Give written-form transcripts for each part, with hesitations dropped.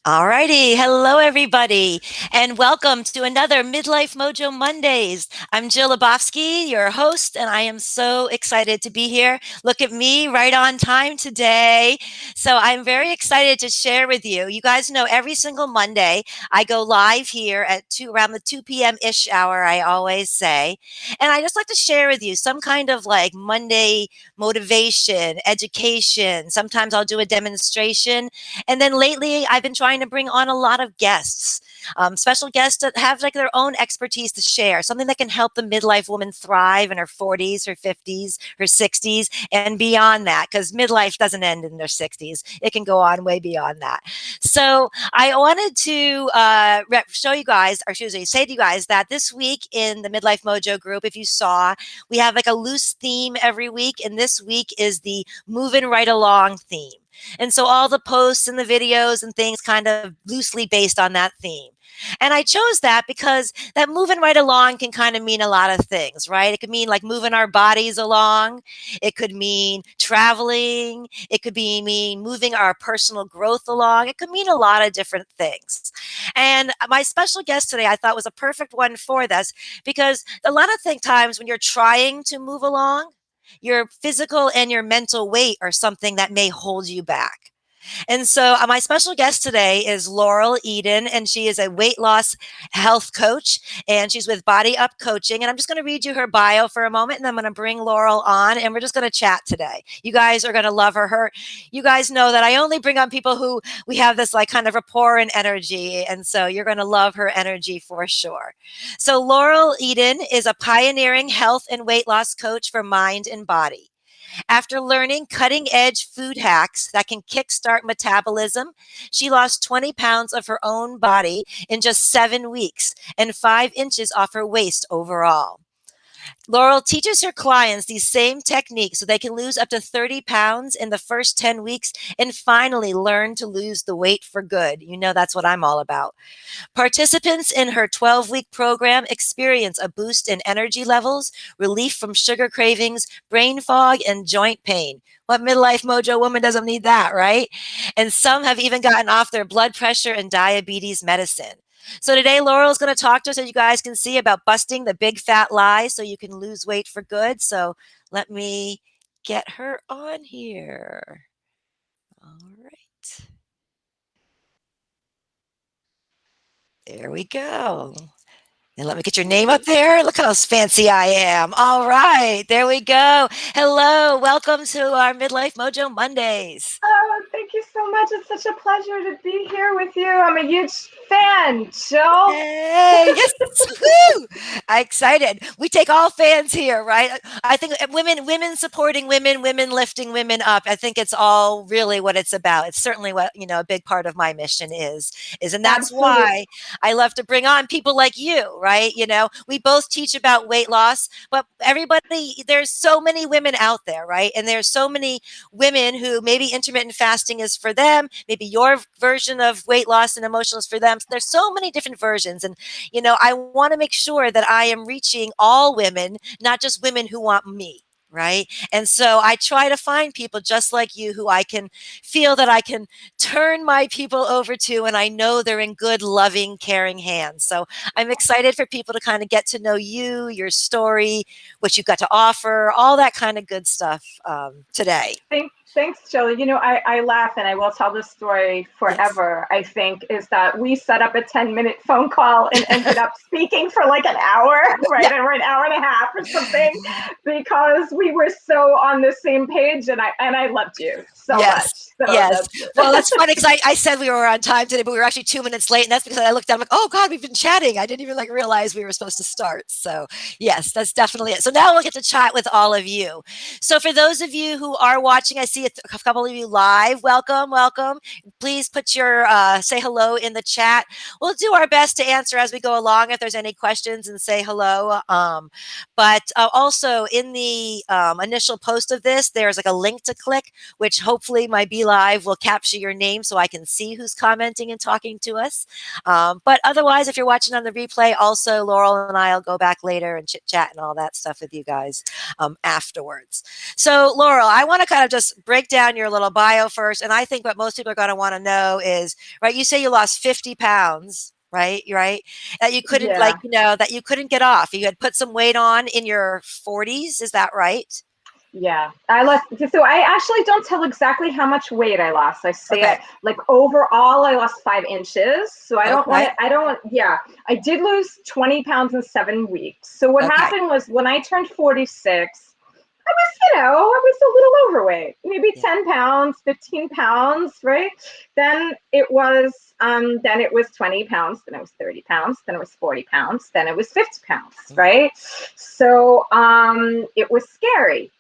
All righty. Hello, everybody, and welcome to another Midlife Mojo Mondays. I'm Jill Lebofsky, your host, and I am so excited to be here. Look at me, right on time today. So I'm very excited to share with you. You guys know every single Monday I go live here at around the 2 p.m. ish hour, I always say. And I just like to share with you some kind of like Monday motivation, education. Sometimes I'll do a demonstration, and then lately, I've been trying to bring on a lot of guests, special guests that have like their own expertise to share, something that can help the midlife woman thrive in her 40s, her 50s, her 60s, and beyond that, because midlife doesn't end in their 60s. It can go on way beyond that. So I wanted to show you guys, or excuse me, say to you guys that this week in the Midlife Mojo group, if you saw, we have like a loose theme every week, and this week is the moving right along theme. And so all the posts and the videos and things kind of loosely based on that theme. And I chose that because that moving right along can kind of mean a lot of things, right? It could mean like moving our bodies along. It could mean traveling. It could mean moving our personal growth along. It could mean a lot of different things. And my special guest today, I thought was a perfect one for this because a lot of times when you're trying to move along, your physical and your mental weight are something that may hold you back. And so my special guest today is Laurel Eden, and she is a weight loss health coach, and she's with Body Up Coaching. And I'm just going to read you her bio for a moment, and then I'm going to bring Laurel on, and we're just going to chat today. You guys are going to love her. You guys know that I only bring on people who we have this like kind of rapport and energy, and so you're going to love her energy for sure. So Laurel Eden is a pioneering health and weight loss coach for mind and body. After learning cutting edge food hacks that can kickstart metabolism, she lost 20 pounds of her own body in just 7 weeks and 5 inches off her waist overall. Laurel teaches her clients these same techniques so they can lose up to 30 pounds in the first 10 weeks and finally learn to lose the weight for good. You know, that's what I'm all about. Participants in her 12-week program experience a boost in energy levels, relief from sugar cravings, brain fog, and joint pain. What midlife mojo woman doesn't need that, right? And some have even gotten off their blood pressure and diabetes medicine. So today, Laurel is going to talk to us so you guys can see about busting the big fat lie so you can lose weight for good. So let me get her on here. All right. There we go. And let me get your name up there. Look how fancy I am. All right, there we go. Hello, welcome to our Midlife Mojo Mondays. Oh, thank you so much. It's such a pleasure to be here with you. I'm a huge fan, Jill. Hey, yes, woo! I'm excited. We take all fans here, right? I think women supporting women, women lifting women up. I think it's all really what it's about. It's certainly what, a big part of my mission and that's Absolutely. why I love to bring on people like you, right? We both teach about weight loss, but there's so many women out there, right? And there's so many women who maybe intermittent fasting is for them, maybe your version of weight loss and emotional is for them. There's so many different versions. And, I want to make sure that I am reaching all women, not just women who want me. Right. And so I try to find people just like you who I can feel that I can turn my people over to, and I know they're in good, loving, caring hands. So I'm excited for people to kind of get to know you, your story, what you've got to offer, all that kind of good stuff today. Thanks, Jill. I laugh and I will tell this story Yes. forever, I think, is that we set up a 10-minute phone call and ended up speaking for like an hour, right? Yeah. Or an hour and a half or something, because we were so on the same page, and I loved you so Yes. much. So Yes. that's Well, that's funny because I said we were on time today, but we were actually 2 minutes late. And that's because I looked down, I'm like, oh God, we've been chatting. I didn't even like realize we were supposed to start. So yes, that's definitely it. So now we'll get to chat with all of you. So for those of you who are watching, I see a couple of you live. Welcome, welcome. Please put your say hello in the chat. We'll do our best to answer as we go along if there's any questions and say hello. But also in the initial post of this, there's like a link to click, which hopefully my Be Live will capture your name so I can see who's commenting and talking to us. But otherwise, if you're watching on the replay, also Laurel and I'll go back later and chit chat and all that stuff with you guys afterwards. So Laurel, I want to kind of just break down your little bio first. And I think what most people are going to want to know is, right, you say you lost 50 pounds, right? You're right. That you couldn't, like, Yeah. that you couldn't get off. You had put some weight on in your 40s. Is that right? Yeah, I lost. So I actually don't tell exactly how much weight I lost. I say Okay. I like overall I lost 5 inches. So I don't want Okay. to. I don't. Yeah, I did lose 20 pounds in 7 weeks. So what Okay. happened was when I turned 46, I was a little overweight, maybe Yeah. 10 pounds, 15 pounds, right? Then it was 20 pounds, then it was 30 pounds, then it was 40 pounds, then it was 50 pounds, Mhm. right? So it was scary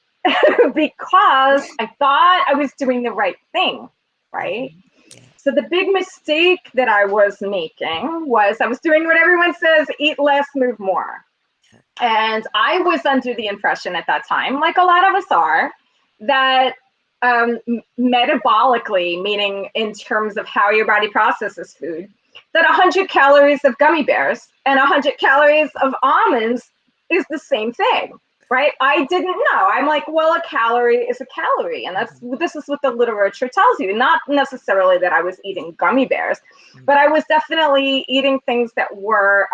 because I thought I was doing the right thing, right? Mhm. Yeah. So the big mistake that I was making was I was doing what everyone says, eat less, move more. Yeah. And I was under the impression at that time, like a lot of us are, that metabolically, meaning in terms of how your body processes food, that 100 calories of gummy bears and 100 calories of almonds is the same thing, right? I didn't know. I'm like, well, a calorie is a calorie. And Mhm. this is what the literature tells you. Not necessarily that I was eating gummy bears, Mhm. but I was definitely eating things that were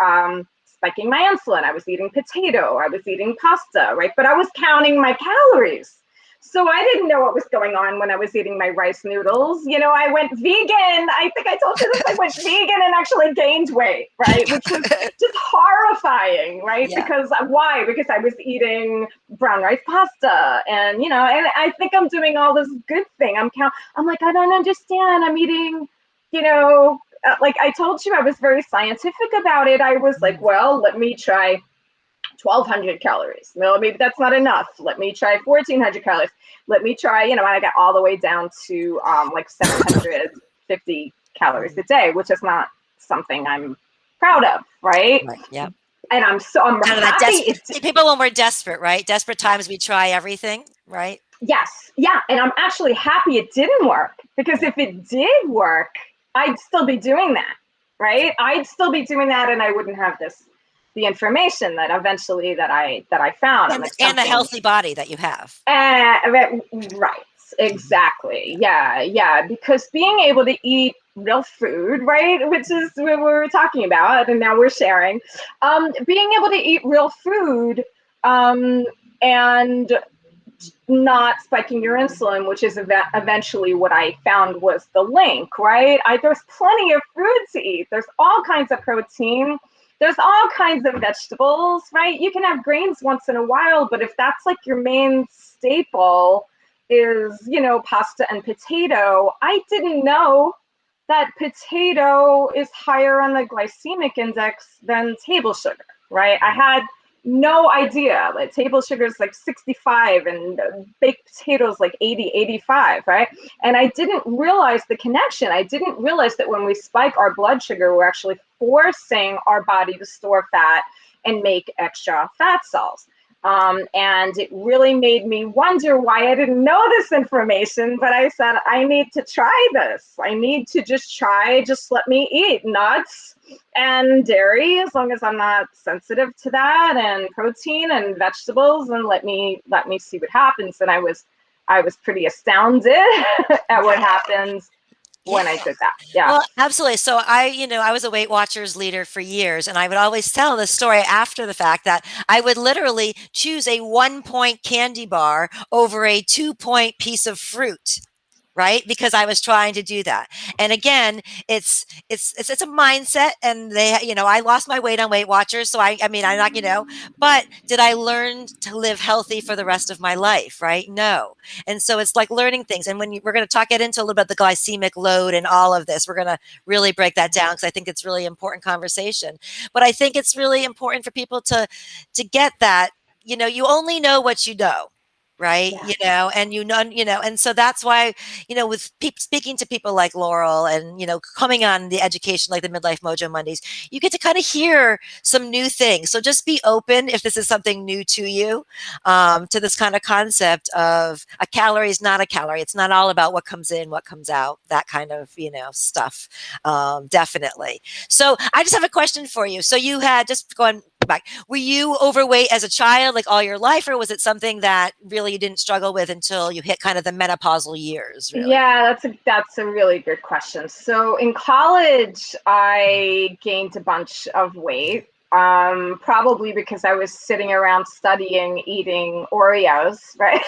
spiking my insulin. I was eating potato. I was eating pasta, right? But I was counting my calories. So I didn't know what was going on when I was eating my rice noodles. I went vegan. I think I told you this. I went vegan and actually gained weight, right? Which was just horrifying, right? Yeah. Because why? Because I was eating brown rice pasta, and I think I'm doing all this good thing. I'm like, I don't understand. I'm eating, like I told you, I was very scientific about it. I was like, Mhm. well, let me try 1,200 calories. No, maybe that's not enough. Let me try 1,400 calories. Let me try, and I got all the way down to like 750 calories a Mhm. day, which is not something I'm proud of, right? Right. Yeah. And I'm Kind of that happy desperate it. people when we're desperate, right? Desperate times we try everything, right? Yes, yeah, and I'm actually happy it didn't work, because Yeah. if it did work, I'd still be doing that, right? I'd still be doing that, and I wouldn't have the information that eventually that I found. I'm And the accepting. healthy body that you have. Right, Mhm. exactly. Yeah. Yeah, yeah. Because being able to eat real food, right, which is what we were talking about, and now we're sharing, being able to eat real food, and not spiking your insulin, which is eventually what I found was the link, right? There's plenty of food to eat. There's all kinds of protein. There's all kinds of vegetables, right? You can have grains once in a while, but if that's like your main staple is, pasta and potato, I didn't know that potato is higher on the glycemic index than table sugar, right? I Mhm. had no idea. Like table sugar is like 65 and baked potatoes like 80, 85, right? And I didn't realize the connection. I didn't realize that when we spike our blood sugar, we're actually forcing our body to store fat and make extra fat cells. And it really made me wonder why I didn't know this information. But I said, I need to try this. I need to just try, just let me eat nuts and dairy as long as I'm not sensitive to that, and protein and vegetables, and let me see what happens. And I was pretty astounded at what happens when I Yeah. did that. Yeah. Well, absolutely. So I was a Weight Watchers leader for years, and I would always tell the story after the fact that I would literally choose a 1 point candy bar over a 2 point piece of fruit, right? Because I was trying to do that. And again, it's a mindset. And I lost my weight on Weight Watchers, so I mean, I'm not, but did I learn to live healthy for the rest of my life? Right? No. And so it's like learning things. And we're going to get into a little bit the glycemic load and all of this. We're going to really break that down because I think it's really important conversation. But I think it's really important for people to get that. You only know what you know, right? Yeah. And and so that's why, with speaking to people like Laurel and, coming on the education like the Midlife Mojo Mondays, you get to kind of hear some new things. So just be open if this is something new to you, to this kind of concept of a calorie is not a calorie. It's not all about what comes in, what comes out, that kind of, stuff. Definitely. So I just have a question for you. So you had just going back. Were you overweight as a child, like all your life, or was it something that really you didn't struggle with until you hit kind of the menopausal years, really? Yeah, that's a really good question. So in college, I gained a bunch of weight, probably because I was sitting around studying, eating Oreos, right?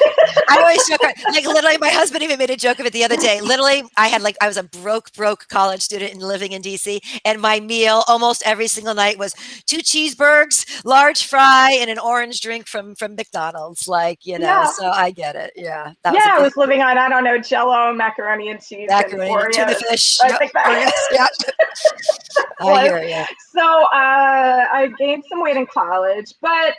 I always joke, like literally, my husband even made a joke of it the other day. Literally, I was a broke college student and living in DC, and my meal almost every single night was two cheeseburgers, large fry, and an orange drink from McDonald's. Like, Yeah, so I get it. Yeah, that was a yeah, I big was living on, I don't know, Jello, macaroni and cheese, and macaroni, tuna Oreos. fish. I Yep. think Oh that yes, yeah. I was hear you. so. I gained some weight in college, but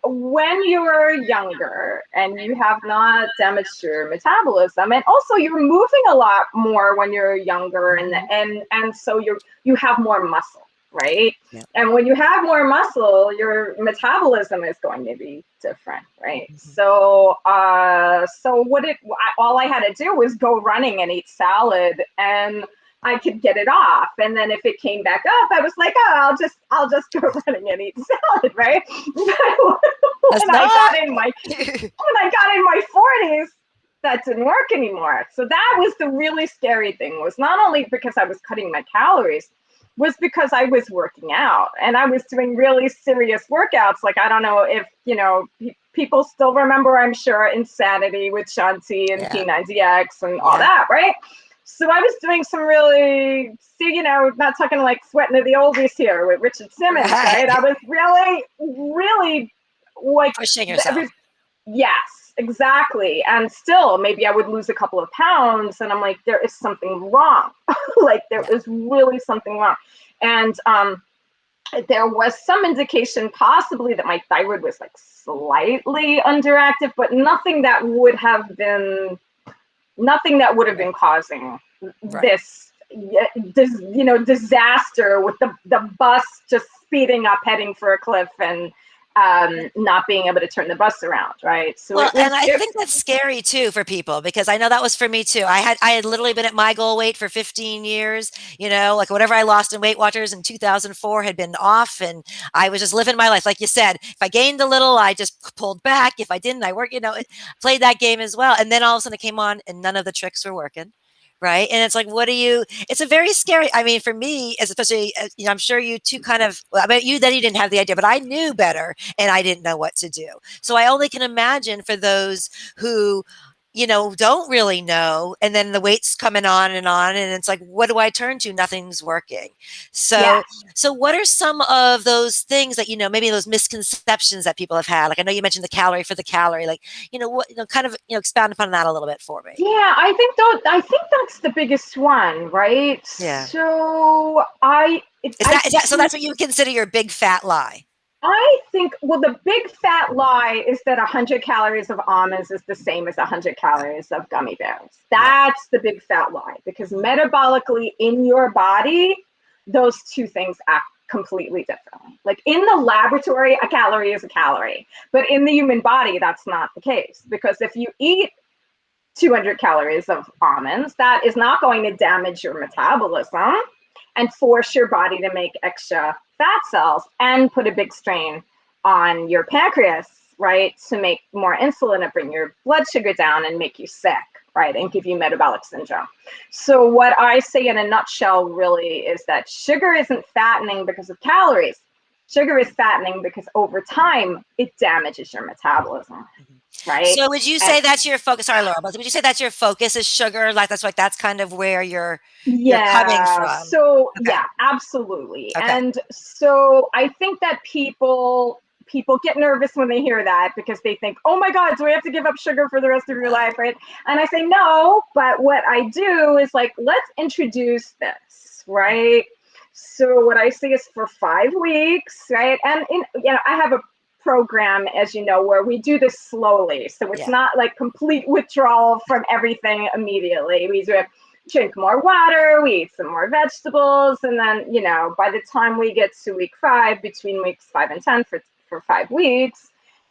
when you're younger and you have not damaged your metabolism, and also you're moving a lot more when you're younger, and Mhm. and so you have more muscle, right? Yeah. And when you have more muscle, your metabolism is going to be different, right? Mhm. So all I had to do was go running and eat salad, and I could get it off. And then if it came back up, I was like, oh, I'll just go running and eat salad, right? That's when I not. got in my when I got in my 40s, that didn't work anymore. So that was the really scary thing, was not only because I was cutting my calories, was because I was working out, and I was doing really serious workouts. Like, I don't know if, people still remember, I'm sure, Insanity with Shanti and Yeah. P90X and all Yeah. that, right? So I was doing some really, not talking like Sweating to the Oldies here with Richard Simmons, Right. right? I was really, really like Pushing every, yourself. yes, exactly. And still, maybe I would lose a couple of pounds, and I'm like, there is something wrong. Like, there Yeah. is really something wrong. And there was some indication possibly that my thyroid was like slightly underactive, but nothing that would have been Right. causing Right. this, disaster with the bus just speeding up, heading for a cliff, and not being able to turn the bus around, right? So Well, it and was I it think that's scary too for people because I know that was for me too. I had literally been at my goal weight for 15 years, like whatever I lost in Weight Watchers in 2004 had been off and I was just living my life. Like you said, if I gained a little, I just pulled back. If I didn't, I worked, played that game as well. And then all of a sudden it came on and none of the tricks were working. Right. And it's like, it's a very scary, I mean, for me, especially, I'm sure you two kind of, well, I bet you then you didn't have the idea, but I knew better and I didn't know what to do. So I only can imagine for those who, don't really know. And then the weight's coming on, and it's like, what do I turn to? Nothing's working. So, Yes. so what are some of those things that, maybe those misconceptions that people have had? Like, I know you mentioned the calorie for the calorie, like, what, kind of, expound upon that a little bit for me. Yeah, I think that's the biggest one, right? Yeah. So So that's what you consider your big fat lie. I think, well, the big fat lie is that 100 calories of almonds is the same as 100 calories of gummy bears. Yeah. That's the big fat lie, because Mhm. metabolically in your body, those two things act completely differently. Like, in the laboratory, a calorie is a calorie, but in the human body, that's not the case, because if you eat 200 calories of almonds, that is not going to damage your metabolism and force your body to make extra fat cells and put a big strain on your pancreas, right? To make more insulin and bring your blood sugar down and make you sick, right? And give you metabolic syndrome. So, what I say in a nutshell really is that sugar isn't fattening because of calories. Sugar is fattening because over time it damages your metabolism, Mhm. right? So would you And say that's your focus? Sorry, Laura, but would you say that's your focus is sugar? That's kind of where you're coming yeah, from. so Okay. yeah, absolutely. Okay. And so I think that people get nervous when they hear that, because they think, oh my God, do I have to give up sugar for the rest of your Uh, life, right? And I say no, but what I do is, like, let's introduce this, right? So what I say is for 5 weeks, right? And I have a program, as you know, where we do this slowly. So it's yeah. not like complete withdrawal from everything immediately. We do it, drink more water, we eat some more vegetables, and then, by the time we get to week 5, between weeks 5 and 10, for 5 weeks,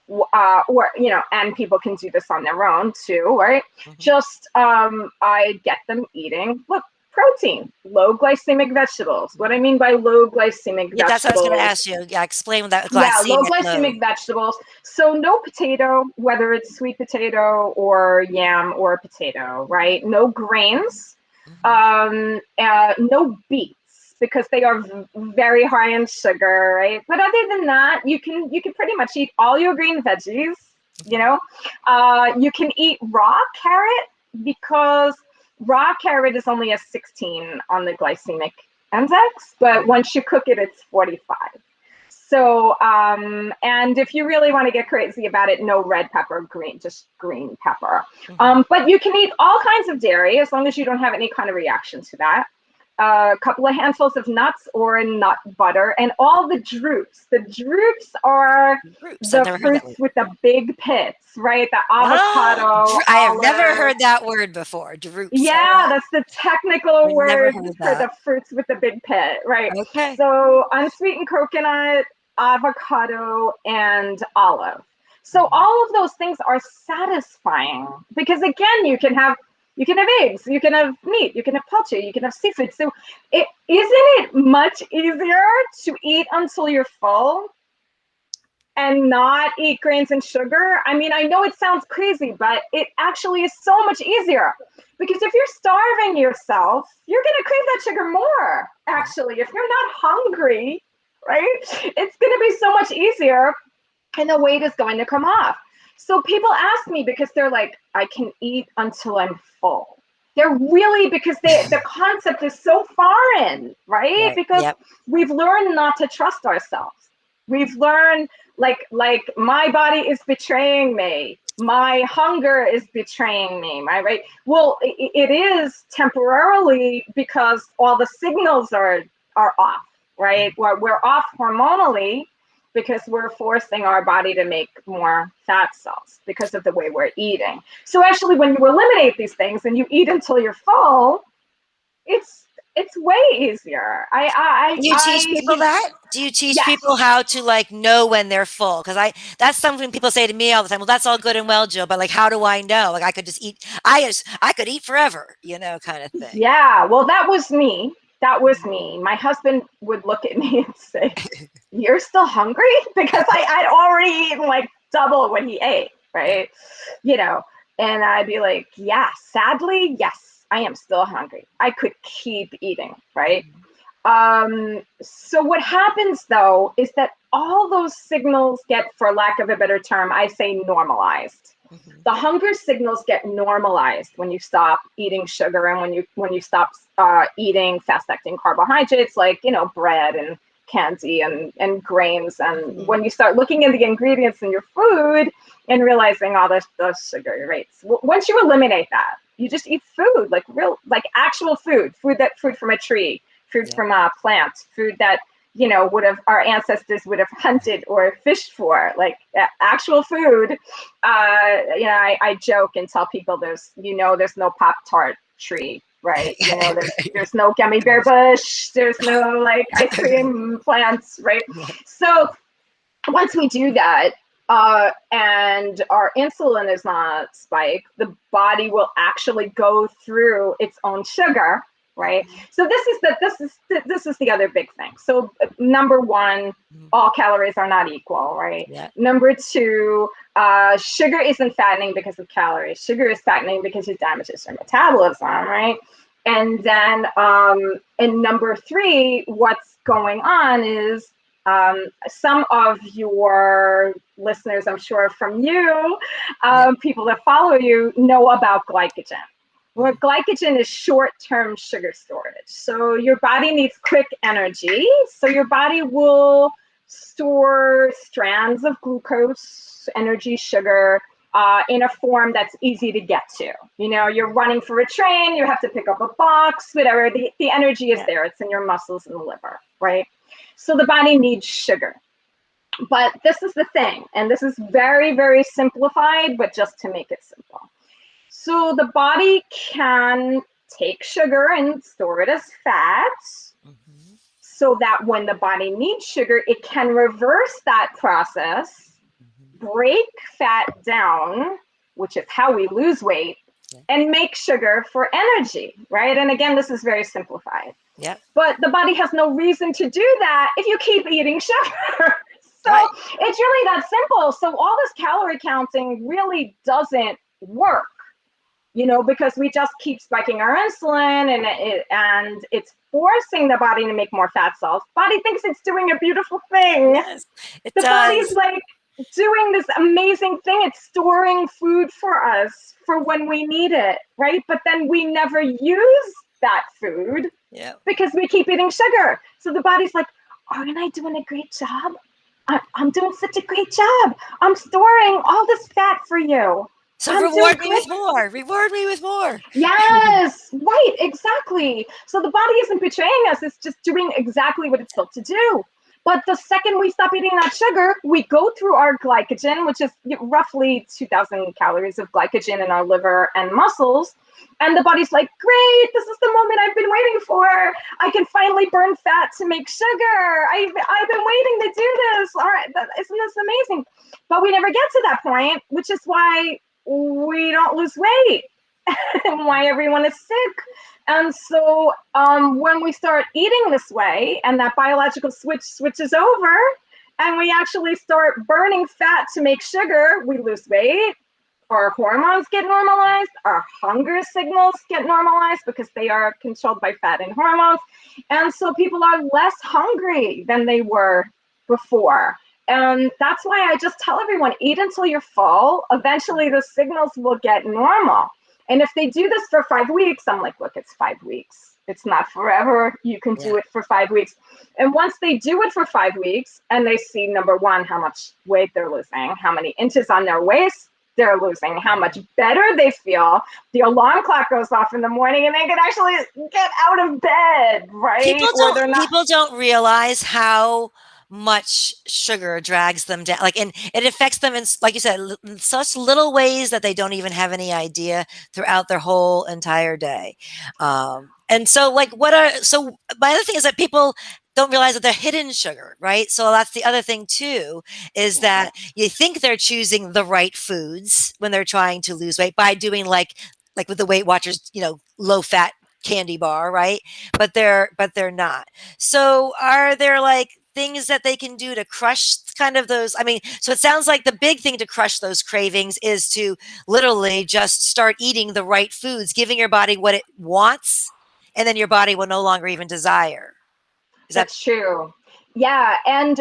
and people can do this on their own too, right? Mhm. Just I get them eating, look, protein, low glycemic vegetables. What I mean by low glycemic Yeah, that's what I was going to vegetables, ask you. Yeah, explain what that yeah, low glycemic load. glycemic vegetables. So no potato, whether it's sweet potato or yam or potato, right? No grains, Mhm. no beets because they are very high in sugar, right? But other than that, you can pretty much eat all your green veggies. You Mhm. know, you can eat raw carrot because raw carrot is only a 16 on the glycemic index, but Mhm. once you cook it, it's 45. So, and if you really want to get crazy about it, no red pepper, green, just green pepper. Mhm. But you can eat all kinds of dairy as long as you don't have any kind of reaction to that. A couple of handfuls of nuts or nut butter, and all the drupes. The drupes are Groups. I've the never heard that fruits word. with the big pits, right? The Oh, avocado, I have never olive. heard that word before. Droops. All Yeah, right. that's the technical I never word heard for that. the fruits with the big pit, right? Okay. So unsweetened coconut, avocado, and olive. So Mhm. all of those things are satisfying because again, you can have eggs, you can have meat, you can have poultry, you can have seafood. So it isn't it much easier to eat until you're full and not eat grains and sugar? I mean, I know it sounds crazy, but it actually is so much easier. Because if you're starving yourself, you're going to crave that sugar more, Yeah. actually. If you're not hungry, right, it's going to be so much easier and the weight is going to come off. So people ask me because they're like, I can eat until I'm full. They're really because the concept is so foreign, right? Right. Because Yep. we've learned not to trust ourselves. We've learned like my body is betraying me. My hunger is betraying me, right? Well, it is temporarily because all the signals are off, right? We're off hormonally because we're forcing our body to make more fat cells because of the way we're eating. So actually, when you eliminate these things and you eat until you're full, it's it's way easier. Do you teach people that? Do you teach Yes, people how to like know when they're full? Because that's something people say to me all the time. Well, that's all good and well, Jill, but like, how do I know? Like, I could just eat. I could eat forever, kind of thing. yeah. Well, that was me. That was Mhm. me. My husband would look at me and say, "You're still hungry?" Because I'd already eaten like double what he ate, Yeah. right? You know, and I'd be like, "Yeah, sadly, yes, I am still hungry. I could keep eating, right?" Mhm. So what happens though is that all those signals get, for lack of a better term, I say normalized. Mhm. The hunger signals get normalized when you stop eating sugar and when you stop eating fast acting carbohydrates like bread and candy and grains, and Mhm. when you start looking at the ingredients in your food and realizing all those sugar rates. Once you eliminate that, you just eat food like real, like actual food from a tree, food Yeah. from a plant, food that would have our ancestors would have hunted or fished for, like actual food. I joke and tell people there's no Pop Tart tree, right? There's no gummy bear bush, there's no like ice cream plants, right? Yeah. So once we do that, and our insulin is not spiked, the body will actually go through its own sugar, right? Mhm. So this is the other big thing. So number one, Mhm. all calories are not equal, right? Yeah. Number two, sugar isn't fattening because of calories. Sugar is fattening because it damages your metabolism, right? And then, and number three, what's going on is some of your listeners, I'm sure from you, Yeah. people that follow you, know about glycogen. Well, Mhm. glycogen is short-term sugar storage. So your body needs quick energy. So your body will store strands of glucose, energy, sugar, in a form that's easy to get to. You're running for a train, you have to pick up a box, whatever. The energy is Yeah. there. It's in your muscles and the liver, right? So the body needs sugar. But this is the thing, and this is very, very simplified, but just to make it simple. So the body can take sugar and store it as fat Mhm. so that when the body needs sugar, it can reverse that process, Mhm. break fat down, which is how we lose weight, Yeah. and make sugar for energy, right? And again, this is very simplified. Yep. But the body has no reason to do that if you keep eating sugar. So Right. it's really that simple. So all this calorie counting really doesn't work, because we just keep spiking our insulin, and it's forcing the body to make more fat cells. Body thinks it's doing a beautiful thing. Yes, it The body's does. like doing this amazing thing. It's storing food for us for when we need it, right? But then we never use that food Yeah. because we keep eating sugar. So the body's like, aren't I doing a great job? I'm doing such a great job. I'm storing all this fat for you. So I'm doing reward me great. with more. Reward me with more. Yes, right, exactly. So the body isn't betraying us, it's just doing exactly what it's built to do. But the second we stop eating that sugar, we go through our glycogen, which is roughly 2,000 calories of glycogen in our liver and muscles. And the body's like, great, this is the moment I've been waiting for. I can finally burn fat to make sugar. I've been waiting to do this. All right, isn't this amazing? But we never get to that point, which is why we don't lose weight and why everyone is sick. And so when we start eating this way and that biological switch switches over and we actually start burning fat to make sugar, we lose weight. Our hormones get normalized, our hunger signals get normalized because they are controlled by fat and hormones. And so people are less hungry than they were before. And that's why I just tell everyone, eat until you're full. Eventually the signals will get normal. And if they do this for 5 weeks, I'm like, look, it's 5 weeks. It's not forever. You can Yeah. do it for 5 weeks. And once they do it for 5 weeks and they see, number one, how much weight they're losing, how many inches on their waist they're losing, how much better they feel, the alarm clock goes off in the morning and they can actually get out of bed, right? Or they're not. People don't realize how much sugar drags them down. Like, and it affects them in, like you said, in such little ways that they don't even have any idea throughout their whole entire day. And so, like, so my other thing is that people don't realize that they're hidden sugar, right? So that's the other thing too, is Yeah, that you think they're choosing the right foods when they're trying to lose weight by doing like with the Weight Watchers, low fat candy bar, right? But they're not. So are there like things that they can do to crush kind of those? I mean, so it sounds like the big thing to crush those cravings is to literally just start eating the right foods, giving your body what it wants, and then your body will no longer even desire. Is that that's true. Yeah. And,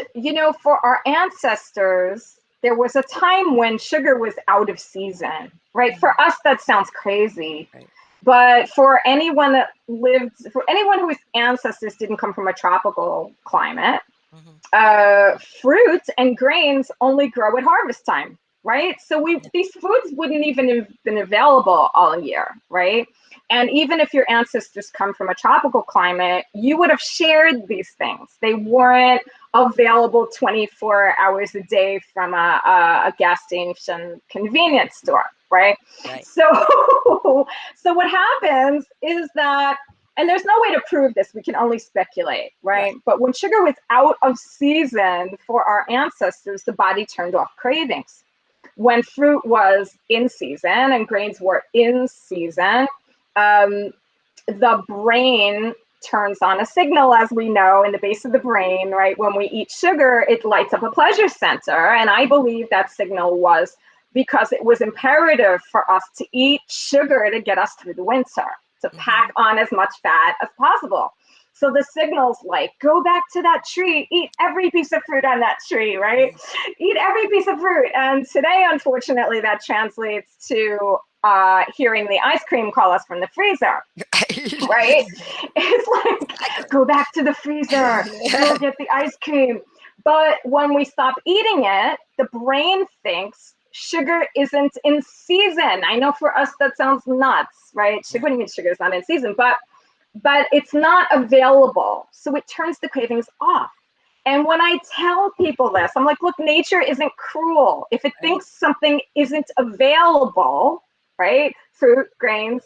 for our ancestors, there was a time when sugar was out of season, right? Mhm. For us, that sounds crazy. Right? But for anyone whose ancestors didn't come from a tropical climate, Hmm. fruit and grains only grow at harvest time, right? So Yeah. these foods wouldn't even have been available all year, right? And even if your ancestors come from a tropical climate, you would have shared these things. They weren't available 24 hours a day from a gas station convenience store, right? Right. So, so what happens is that, and there's no way to prove this, we can only speculate, right? Right. But when sugar was out of season for our ancestors, the body turned off cravings. When fruit was in season and grains were in season, um, the brain turns on a signal, as we know, in the base of the brain, right? When we eat sugar, it lights up a pleasure center. And I believe that signal was because it was imperative for us to eat sugar to get us through the winter, to pack Hmm. on as much fat as possible. So the signal's like, go back to that tree, eat every piece of fruit on that tree, right? Eat every piece of fruit. And today, unfortunately, that translates to hearing the ice cream call us from the freezer, right? It's like, Exactly. go back to the freezer, go get the ice cream. But when we stop eating it, the brain thinks sugar isn't in season. I know for us that sounds nuts, right? Yeah. What do you mean sugar is not in season? But it's not available. So it turns the cravings off. And when I tell people this, I'm like, look, nature isn't cruel. If it Right. thinks something isn't available, right? Fruit, grains,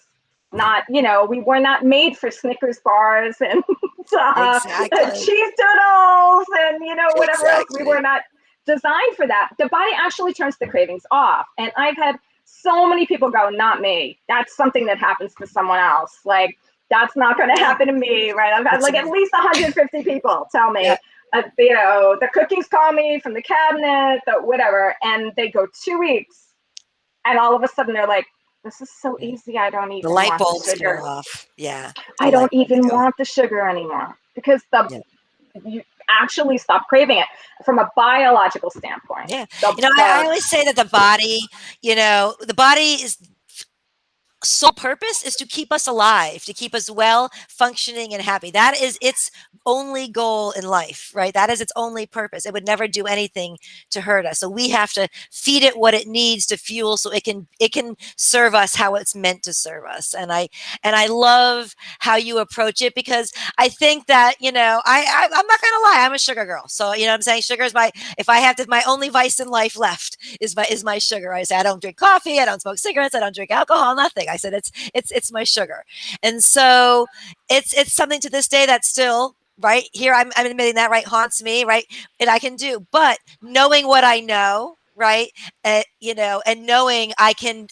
Yeah. not, we were not made for Snickers bars and Exactly. cheese doodles and, whatever else. We were Exactly. not designed for that. The body actually turns the cravings off. And I've had So many people go, not me. That's something that happens to someone else. Like, that's not going to Yeah. happen to me, right? I've had It's like at least 150 people tell yeah. me, you know, the cookies call me from the cabinet, the whatever, and they go 2 weeks, and all of a sudden they're like, this is so Yeah. easy. I don't The even light want the bulbs go sugar. off. Yeah. The I light don't bulbs even go off. want the sugar anymore because the Yeah. you actually stop craving it from a biological standpoint. Yeah. The I the always say that the body, the body is sole purpose is to keep us alive, to keep us well, functioning, and happy. That is its only goal in life, right? That is its only purpose. It would never do anything to hurt us. So we have to feed it what it needs to fuel so it can serve us how it's meant to serve us. And I love how you approach it because I think that, I'm not gonna lie, I'm a sugar girl. So you know what I'm saying? Sugar is my if I have to my only vice in life left is my sugar. I say I don't drink coffee, I don't smoke cigarettes, I don't drink alcohol, nothing. I said it's my sugar, and so it's something to this day that still right here I'm admitting that right haunts me right, and I can do, but knowing what I know right, and knowing I can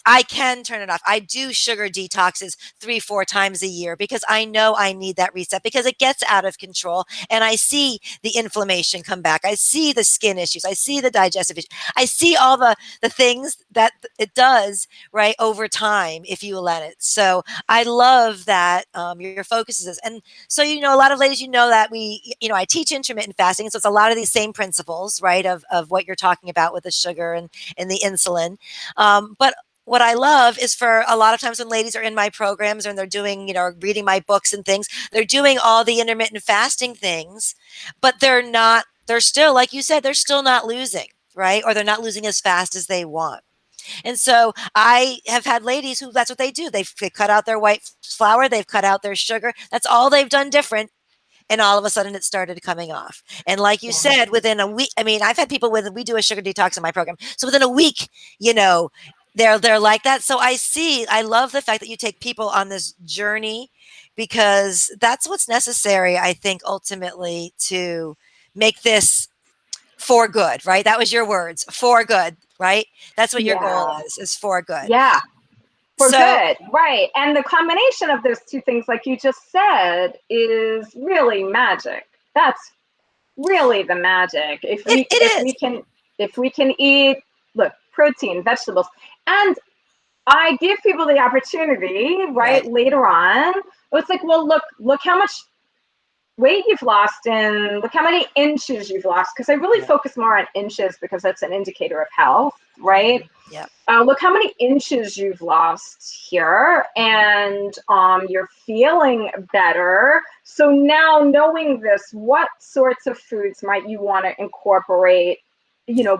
turn it off. I do sugar detoxes 3-4 times a year because I know I need that reset because it gets out of control and I see the inflammation come back. I see the skin issues. I see the digestive issues. I see all the things that it does right over time if you let it. So I love that your focus is this. And so a lot of ladies, that I teach intermittent fasting, so it's a lot of these same principles, right, of what you're talking about with the sugar and the insulin. But what I love is for a lot of times when ladies are in my programs and they're doing, reading my books and things, they're doing all the intermittent fasting things, but they're still, like you said, they're still not losing, right? Or they're not losing as fast as they want. And so I have had ladies who that's what they do. They cut out their white flour, they've cut out their sugar. That's all they've done different. And all of a sudden it started coming off. And like you yeah. said, within a week, I mean, I've had people we do a sugar detox in my program. So within a week, you know, they're like that. So I love the fact that you take people on this journey because that's what's necessary, I think, ultimately to make this for good, right? That was your words, for good, right? That's what your goal Yeah. is for good. Yeah. For So good, right. And the combination of those two things, like you just said, is really magic. That's really the magic. If it, we if it we is. can if we can eat, look, protein, vegetables, and I give people the opportunity, right, Right, later on. It's like, well, look how much weight you've lost and look how many inches you've lost. Because I really right. focus more on inches because that's an indicator of health, right? Mhm. Yeah. Look how many inches you've lost here, and you're feeling better. So now, knowing this, what sorts of foods might you want to incorporate,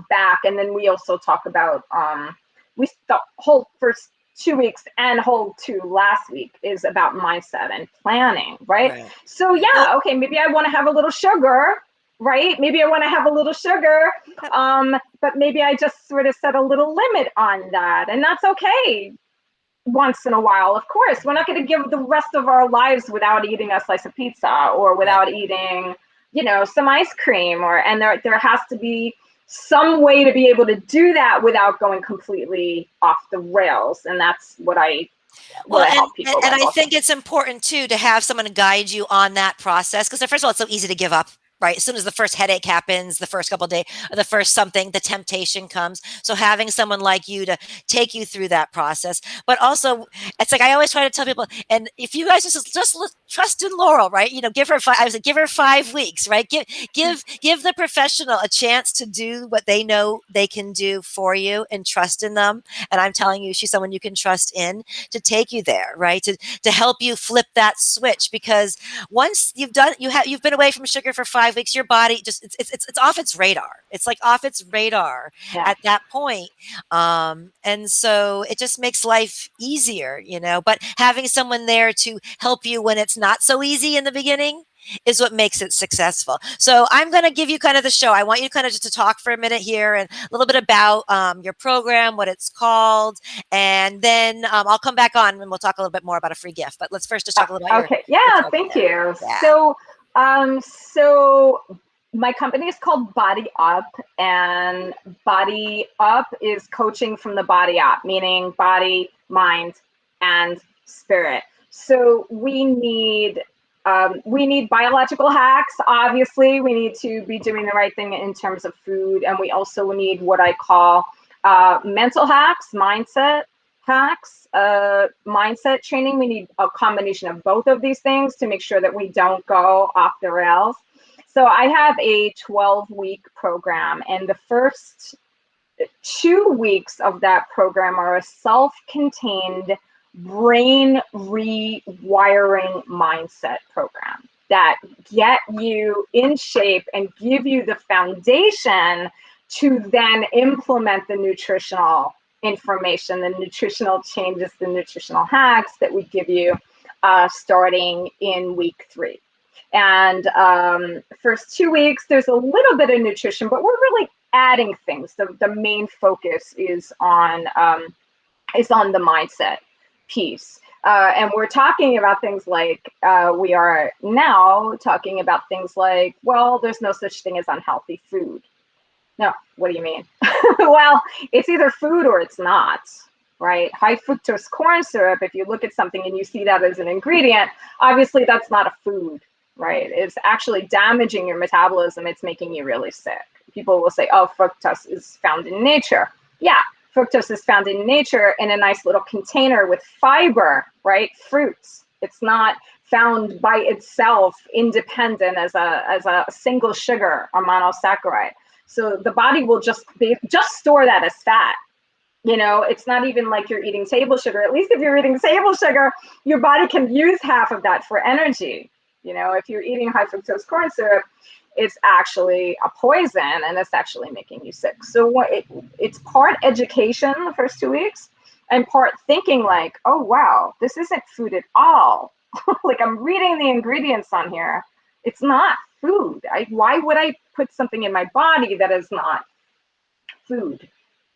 back? And then we also talk about the whole first 2 weeks and whole two last week is about mindset and planning, right? Right. So Well, yeah, okay, maybe I want to have a little sugar, right? Maybe I want to have a little sugar, yep, but maybe I just sort of set a little limit on that, and that's okay. Once in a while, of course, we're not going to give the rest of our lives without eating a slice of pizza or right. without eating, some ice cream, and there has to be some way to be able to do that without going completely off the rails, and that's what Well, I and help and people and with I also. think it's important too to have someone to guide you on that process because first of all, it's so easy to give up. Right. As soon as the first headache happens, the first couple of days, or the first something, the temptation comes. So having someone like you to take you through that process, but also it's like I always try to tell people, and if you guys just trust in Laurel, right? Give her five. I was like, give her 5 weeks, right? Give the professional a chance to do what they know they can do for you, and trust in them. And I'm telling you, she's someone you can trust in to take you there, right? To help you flip that switch because once you've been away from sugar for 5 weeks, your body just it's off its radar. It's like off its radar Yeah. at that point. And so it just makes life easier. But having someone there to help you when it's not so easy in the beginning is what makes it successful. So I'm going to give you kind of the show. I want you kind of just to talk for a minute here and a little bit about your program, what it's called, and then I'll come back on and we'll talk a little bit more about a free gift. But let's first just talk a little about your Okay. Yeah. program Thank there. you. Yeah. So My company is called Body Up, and Body Up is coaching from the body up, meaning body, mind, and spirit. So we need biological hacks. Obviously, we need to be doing the right thing in terms of food, and we also need what I call mental hacks, hacks, mindset training. We need a combination of both of these things to make sure that we don't go off the rails. So I have a 12-week program, and the first 2 weeks of that program are a self-contained brain rewiring mindset program that get you in shape and give you the foundation to then implement the nutritional information, the nutritional changes, the nutritional hacks that we give you starting in week 3. And first 2 weeks, there's a little bit of nutrition, but we're really adding things. The main focus is on the mindset piece. And we're talking about things like, we are now talking about things like, well, there's no such thing as unhealthy food. No, what do you mean? Well, it's either food or it's not, right? High fructose corn syrup, if you look at something and you see that as an ingredient, obviously that's not a food, right? It's actually damaging your metabolism. It's making you really sick. People will say, oh, fructose is found in nature. Yeah, fructose is found in nature in a nice little container with fiber, right? Fruits. It's not found by itself independent as a single sugar or monosaccharide. So the body will just store that as fat. You know, it's not even like you're eating table sugar. At least if you're eating table sugar, your body can use half of that for energy. You know, if you're eating high fructose corn syrup, it's actually a poison and it's actually making you sick. So it's part education the first 2 weeks and part thinking like, oh, wow, this isn't food at all. Like I'm reading the ingredients on here. It's not food. Why would I put something in my body that is not food,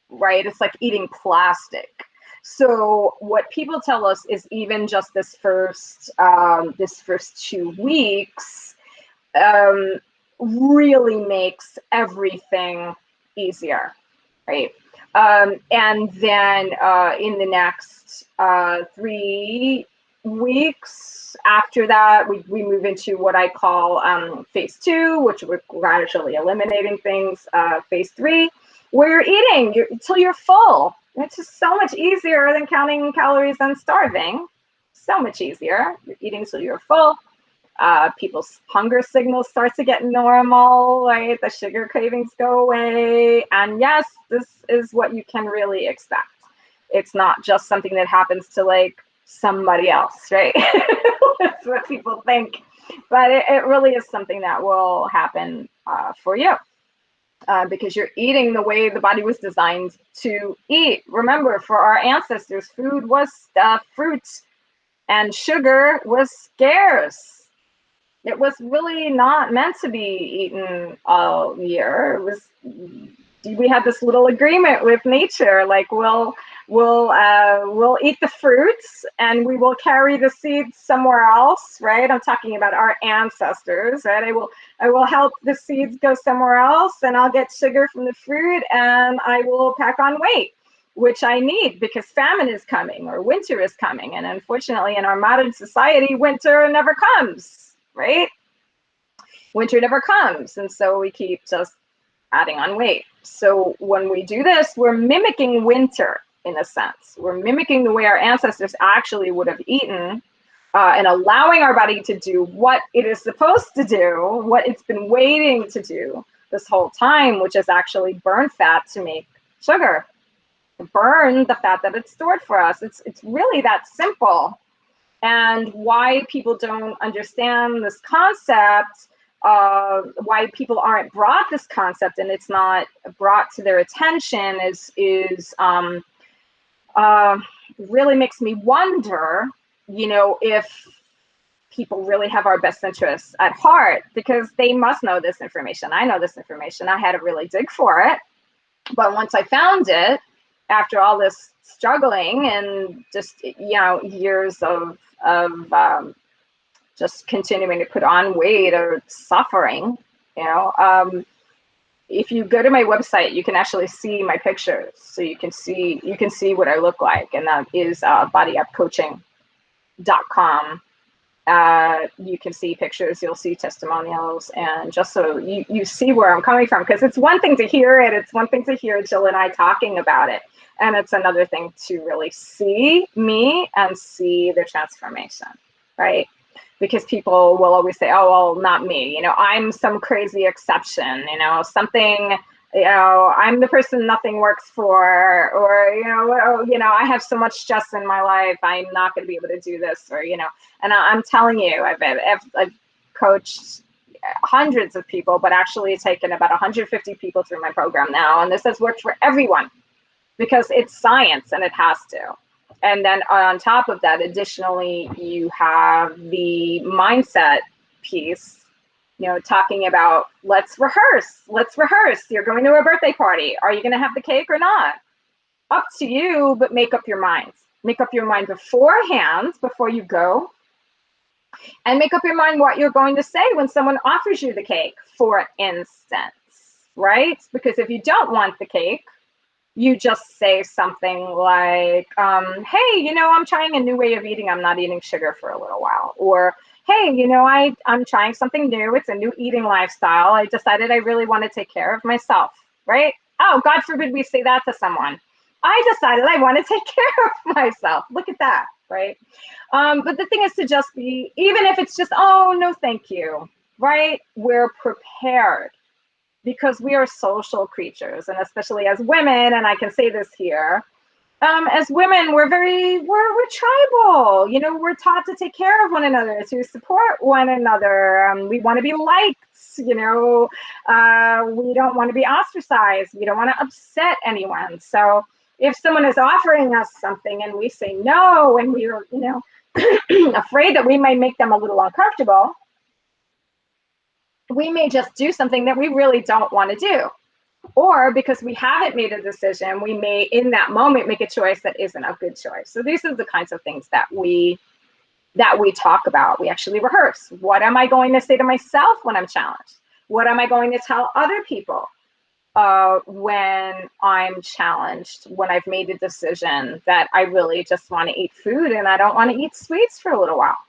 right? It's like eating plastic. So what people tell us is even just this first 2 weeks really makes everything easier, right? And then in the next 3 weeks after that, we move into what I call phase 2, which we're gradually eliminating things. Phase 3, where you're eating until you're full. It's just so much easier than counting calories and starving. So much easier. You're eating until you're full. People's hunger signals start to get normal, right? The sugar cravings go away. And yes, this is what you can really expect. It's not just something that happens to like somebody else, right? That's what people think. But it really is something that will happen for you. Because you're eating the way the body was designed to eat. Remember, for our ancestors, food was fruit and sugar was scarce. It was really not meant to be eaten all year. We had this little agreement with nature, like we'll eat the fruits and we will carry the seeds somewhere else, right? I'm talking about our ancestors, right? I will help the seeds go somewhere else, and I'll get sugar from the fruit, and I will pack on weight, which I need because famine is coming or winter is coming, and unfortunately, in our modern society, winter never comes, right? Winter never comes, and so we keep just adding on weight. So when we do this, we're mimicking winter in a sense. We're mimicking the way our ancestors actually would have eaten, and allowing our body to do what it is supposed to do, what it's been waiting to do this whole time, which is actually burn fat to make sugar, burn the fat that it's stored for us. It's really that simple. And why people don't understand this concept, why people aren't brought this concept and it's not brought to their attention is really makes me wonder, you know, if people really have our best interests at heart, because they must know this information. I know this information. I had to really dig for it. But once I found it, after all this struggling and just, you know, years of just continuing to put on weight or suffering, You know, if you go to my website, you can actually see my pictures, so you can see what I look like, and that is bodyupcoaching.com. You can see pictures, you'll see testimonials, and just so you see where I'm coming from, because it's one thing to hear it, it's one thing to hear Jill and I talking about it, and it's another thing to really see me and see the transformation, right? Because people will always say, oh, well, not me, you know, I'm some crazy exception, you know, something, you know, I'm the person nothing works for, or, you know, I have so much stress in my life, I'm not going to be able to do this, or, you know, and I'm telling you, I've coached hundreds of people, but actually taken about 150 people through my program now, and this has worked for everyone because it's science and it has to. And then on top of that, additionally, you have the mindset piece, you know, talking about let's rehearse. You're going to a birthday party. Are you going to have the cake or not? Up to you, but make up your mind. Make up your mind beforehand, before you go. And make up your mind what you're going to say when someone offers you the cake, for instance, right? Because if you don't want the cake, you just say something like, hey, you know, I'm trying a new way of eating. I'm not eating sugar for a little while. Or, hey, you know, I'm trying something new. It's a new eating lifestyle. I decided I really want to take care of myself, right? Oh, God forbid we say that to someone. I decided I want to take care of myself. Look at that, right? But the thing is to just be, even if it's just, oh, no, thank you, right? We're prepared, because we are social creatures, and especially as women, and I can say this here, as women, we're tribal. You know, we're taught to take care of one another, to support one another. We want to be liked. You know, we don't want to be ostracized. We don't want to upset anyone. So if someone is offering us something and we say no, and we're, you know, afraid that we might make them a little uncomfortable, we may just do something that we really don't want to do. Or because we haven't made a decision, we may in that moment make a choice that isn't a good choice. So these are the kinds of things that we talk about. We actually rehearse. What am I going to say to myself when I'm challenged? What am I going to tell other people when I'm challenged, when I've made a decision that I really just want to eat food and I don't want to eat sweets for a little while?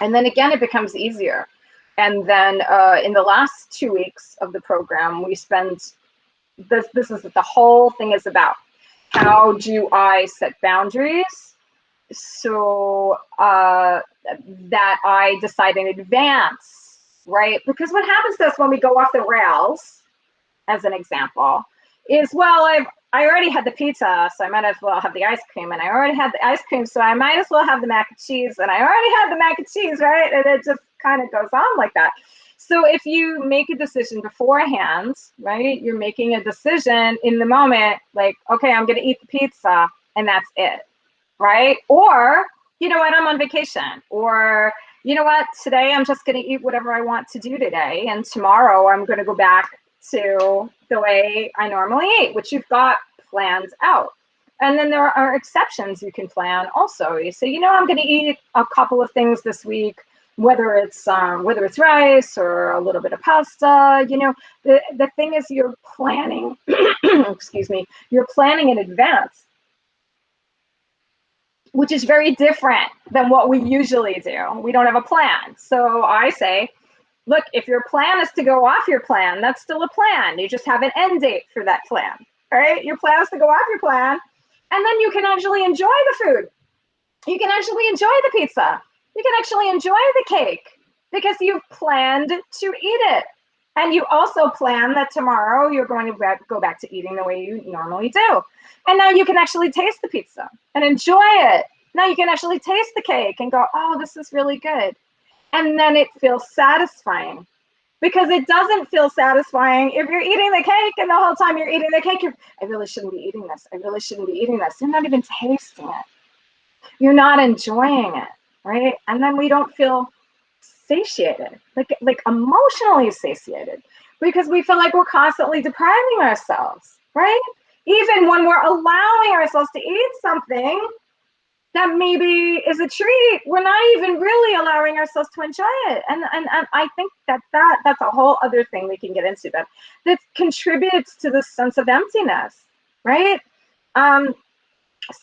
And then again, it becomes easier. And then in the last 2 weeks of the program, we spend, this is what the whole thing is about. How do I set boundaries so that I decide in advance, right? Because what happens to us when we go off the rails, as an example, is, well, I already had the pizza, so I might as well have the ice cream, and I already had the ice cream, so I might as well have the mac and cheese, and I already had the mac and cheese, right? And it just kind of goes on like that. So if you make a decision beforehand, right, you're making a decision in the moment, like, okay, I'm going to eat the pizza, and that's it, right? Or, you know what, I'm on vacation, or, you know what, today I'm just going to eat whatever I want to do today, and tomorrow I'm going to go back to the way I normally eat, which you've got planned out. And then there are exceptions you can plan also. You say, you know, I'm going to eat a couple of things this week, whether it's rice or a little bit of pasta. You know, the thing is, you're planning, excuse me, you're planning in advance, which is very different than what we usually do. We don't have a plan. So I say, look, if your plan is to go off your plan, that's still a plan. You just have an end date for that plan, right? Your plan is to go off your plan, and then you can actually enjoy the food. You can actually enjoy the pizza. You can actually enjoy the cake because you've planned to eat it. And you also plan that tomorrow you're going to go back to eating the way you normally do. And now you can actually taste the pizza and enjoy it. Now you can actually taste the cake and go, oh, this is really good. And then it feels satisfying, because it doesn't feel satisfying if you're eating the cake and the whole time you're eating the cake, I really shouldn't be eating this. I really shouldn't be eating this. You're not even tasting it. You're not enjoying it, right? And then we don't feel satiated, like emotionally satiated, because we feel like we're constantly depriving ourselves, right? Even when we're allowing ourselves to eat something, that maybe is a treat, we're not even really allowing ourselves to enjoy it. And I think that's a whole other thing we can get into, that contributes to this sense of emptiness, right? Um,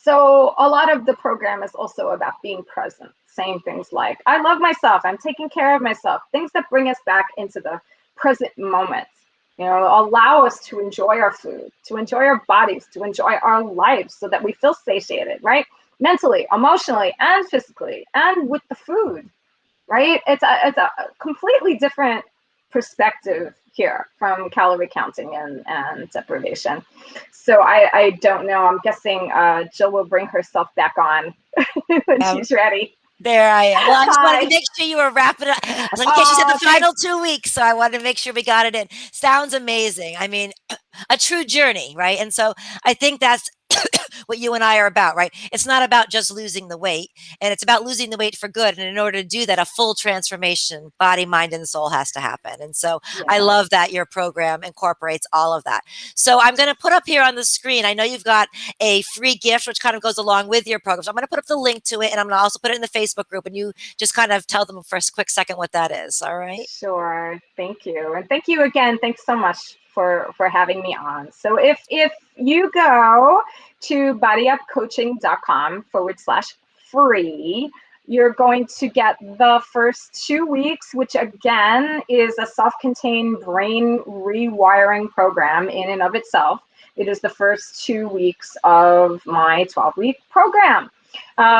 so a lot of the program is also about being present, saying things like, I love myself, I'm taking care of myself, things that bring us back into the present moment. Allow us to enjoy our food, to enjoy our bodies, to enjoy our lives so that we feel satiated, right? Mentally, emotionally, and physically, and with the food, right? It's a completely different perspective here from calorie counting and deprivation. So I don't know. I'm guessing Jill will bring herself back on when Yeah, she's ready. there I am. Well, I just wanted to Hi. make sure you were wrapping it up. I was like, okay, she said the Thanks. final 2 weeks, so I wanted to make sure we got it in. Sounds amazing. I mean, a true journey, right? And so I think that's what you and I are about, right? It's not about just losing the weight, and it's about losing the weight for good. And in order to do that, a full transformation, body, mind, and soul has to happen. And so I Yeah. love that your program incorporates all of that. So I'm going to put up here on the screen, I know you've got a free gift, which kind of goes along with your program. So I'm going to put up the link to it, and I'm going to also put it in the Facebook group, and you just kind of tell them for a quick second what that is. All right. Sure. Thank you. And thank you again. Thanks so much for having me on. So if you go to bodyupcoaching.com/free, you're going to get the first 2 weeks, which again is a self-contained brain rewiring program in and of itself. It is the first 2 weeks of my 12-week program.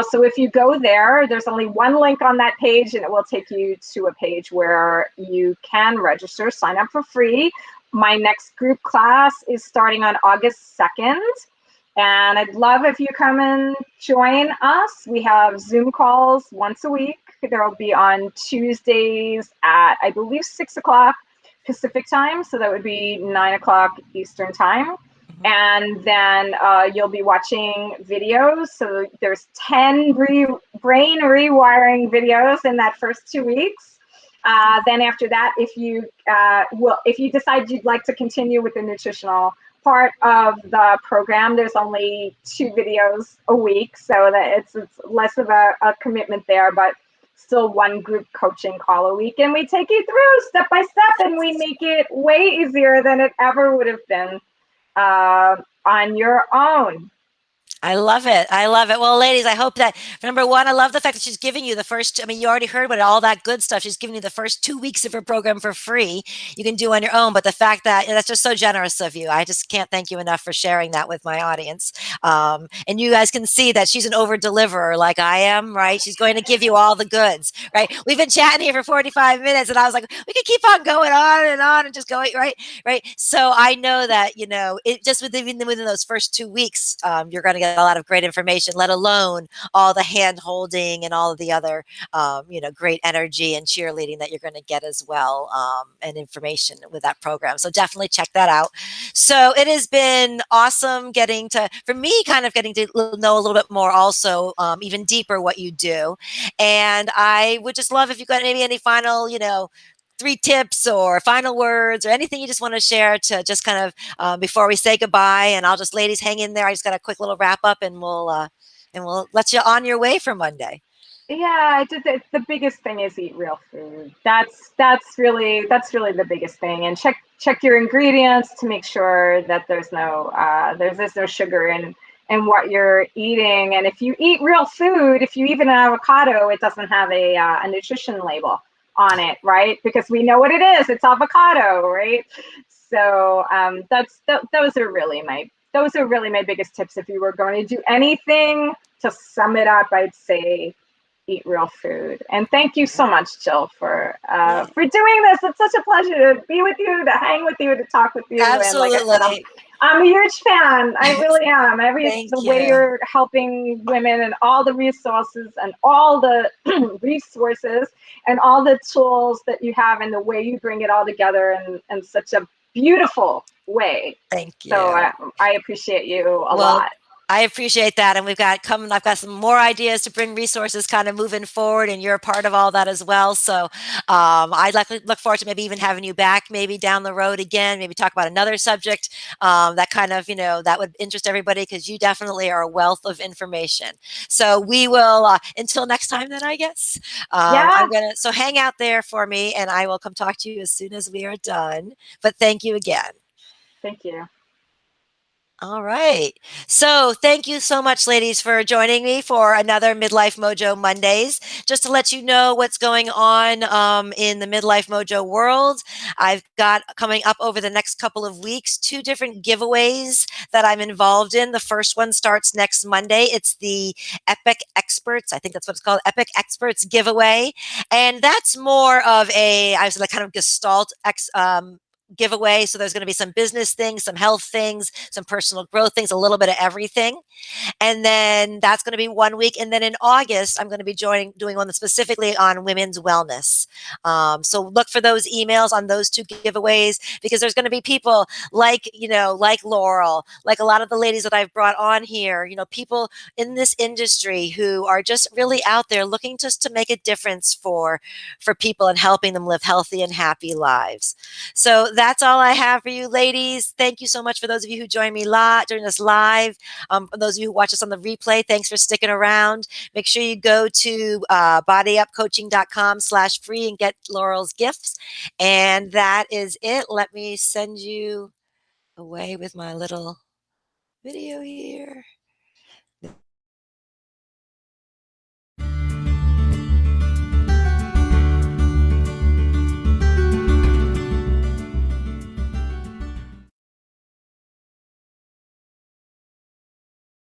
So if you go there, there's only one link on that page, and it will take you to a page where you can register, sign up for free. My next group class is starting on August 2nd. And I'd love if you come and join us. We have Zoom calls once a week. They'll be on Tuesdays at, I believe, 6 o'clock Pacific time. So that would be 9 o'clock Eastern time. Mhm. And then you'll be watching videos. So there's 10 brain rewiring videos in that first 2 weeks. Then after that, if you decide you'd like to continue with the nutritional part of the program, there's only 2 videos a week, so that it's less of a commitment there, but still one group coaching call a week, and we take you through step by step, and we make it way easier than it ever would have been on your own. I love it. I love it. Well, ladies, I hope that number one, I love the fact that she's giving you the first. I mean, you already heard about all that good stuff. She's giving you the first 2 weeks of her program for free. You can do on your own. But the fact that that's just so generous of you. I just can't thank you enough for sharing that with my audience. And you guys can see that she's an over deliverer like I am, right? She's going to give you all the goods, right? We've been chatting here for 45 minutes, and I was like, we could keep on going on and just going, right? Right. So I know that, it just within those first 2 weeks, you're going to get a lot of great information, let alone all the hand holding and all of the other, great energy and cheerleading that you're going to get as well, and information with that program. So definitely check that out. So it has been awesome for me, kind of getting to know a little bit more also, even deeper what you do. And I would just love if you got maybe any final, 3 tips or final words or anything you just want to share to just kind of, before we say goodbye. And I'll just, ladies, hang in there. I just got a quick little wrap up, and we'll let you on your way for Monday. Yeah, the biggest thing is eat real food. That's really the biggest thing, and check your ingredients to make sure that there's no sugar in what you're eating. And if you eat real food, if you eat an avocado, it doesn't have a nutrition label on it, right? Because we know what it is. It's avocado, right? So those are really my biggest tips. If you were going to do anything to sum it up, I'd say eat real food. And thank you so much, Jill, Yeah, for doing this. It's such a pleasure to be with you, to hang with you, to talk with you. And like I said, absolutely. I'm a huge fan. I really am. Thank The way you. you're helping women, and all the resources and all the resources and all the tools that you have, and the way you bring it all together in such a beautiful way. Thank So you. I appreciate you a Well, lot. I appreciate that. And we've got coming, I've got some more ideas to bring resources kind of moving forward, and you're a part of all that as well. So I'd like to look forward to maybe even having you back maybe down the road again, maybe talk about another subject that kind of, that would interest everybody because you definitely are a wealth of information. So we will, until next time then, I guess, Yeah, I'm going to, so hang out there for me and I will come talk to you as soon as we are done. But thank you again. thank you. All right. So, thank you so much, ladies, for joining me for another Midlife Mojo Mondays. Just to let you know what's going on in the Midlife Mojo world, I've got coming up over the next couple of weeks 2 different giveaways that I'm involved in. The first one starts next Monday. It's the Epic Experts. I think that's what it's called, Epic Experts giveaway, and that's more of I was like kind of Gestalt giveaway. So there's going to be some business things, some health things, some personal growth things, a little bit of everything. And then that's going to be one week. And then in August, I'm going to be doing one that's specifically on women's wellness. So look for those emails on those 2 giveaways because there's going to be people like, like Laurel, like a lot of the ladies that I've brought on here, people in this industry who are just really out there looking just to make a difference for people and helping them live healthy and happy lives. So that's all I have for you, ladies. Thank you so much for those of you who joined me during this live. For those of you who watch us on the replay, thanks for sticking around. Make sure you go to bodyupcoaching.com/free and get Laurel's gifts. And that is it. Let me send you away with my little video here.